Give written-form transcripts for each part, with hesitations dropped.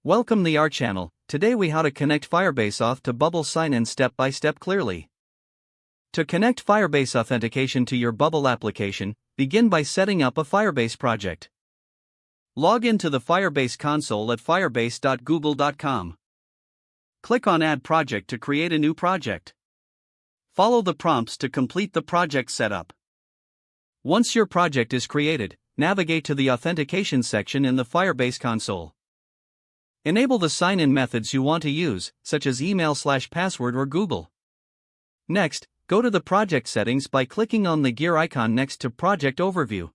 Welcome to our channel. Today we how to connect Firebase Auth to Bubble sign-in step by step clearly. To connect Firebase Authentication to your Bubble application, begin by setting up a Firebase project. Log into the Firebase console at firebase.google.com. Click on Add Project to create a new project. Follow the prompts to complete the project setup. Once your project is created, navigate to the Authentication section in the Firebase console. Enable the sign-in methods you want to use, such as email/password or Google. Next, go to the project settings by clicking on the gear icon next to Project Overview.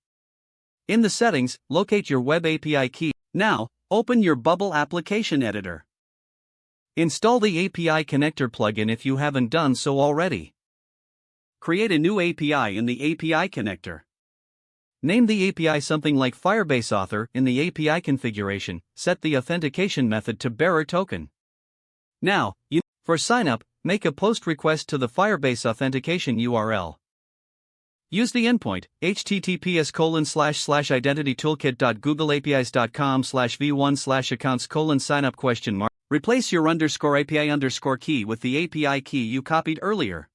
In the settings, locate your Web API key. Now, open your Bubble application editor. Install the API connector plugin if you haven't done so already. Create a new API in the API connector. Name the API something like Firebase Author. In the API configuration, set the authentication method to bearer token. Now, for sign-up, make a post request to the Firebase Authentication URL. Use the endpoint, https://identitytoolkit.googleapis.com/v1/accounts:signup?. Replace your _API_ key with the API key you copied earlier.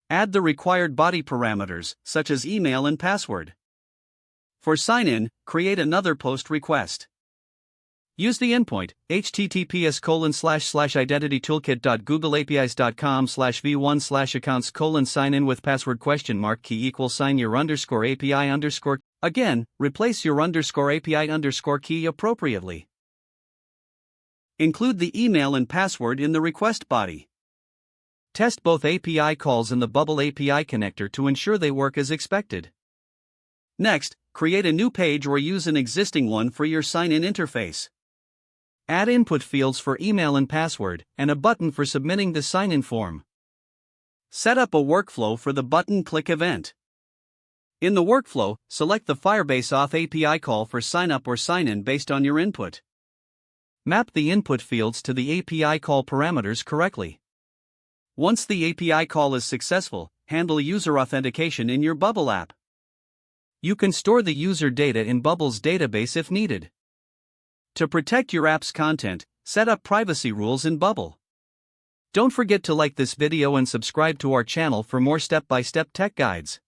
Add the required body parameters, such as email and password. For sign-in, create another post request. Use the endpoint, https://identitytoolkit.googleapis.com/v1/accounts:sign-in with password ?key = sign your _API_. Again, replace your _API_ key appropriately. Include the email and password in the request body. Test both API calls in the Bubble API connector to ensure they work as expected. Next, create a new page or use an existing one for your sign-in interface. Add input fields for email and password, and a button for submitting the sign-in form. Set up a workflow for the button click event. In the workflow, select the Firebase Auth API call for sign-up or sign-in based on your input. Map the input fields to the API call parameters correctly. Once the API call is successful, handle user authentication in your Bubble app. You can store the user data in Bubble's database if needed. To protect your app's content, set up privacy rules in Bubble. Don't forget to like this video and subscribe to our channel for more step-by-step tech guides.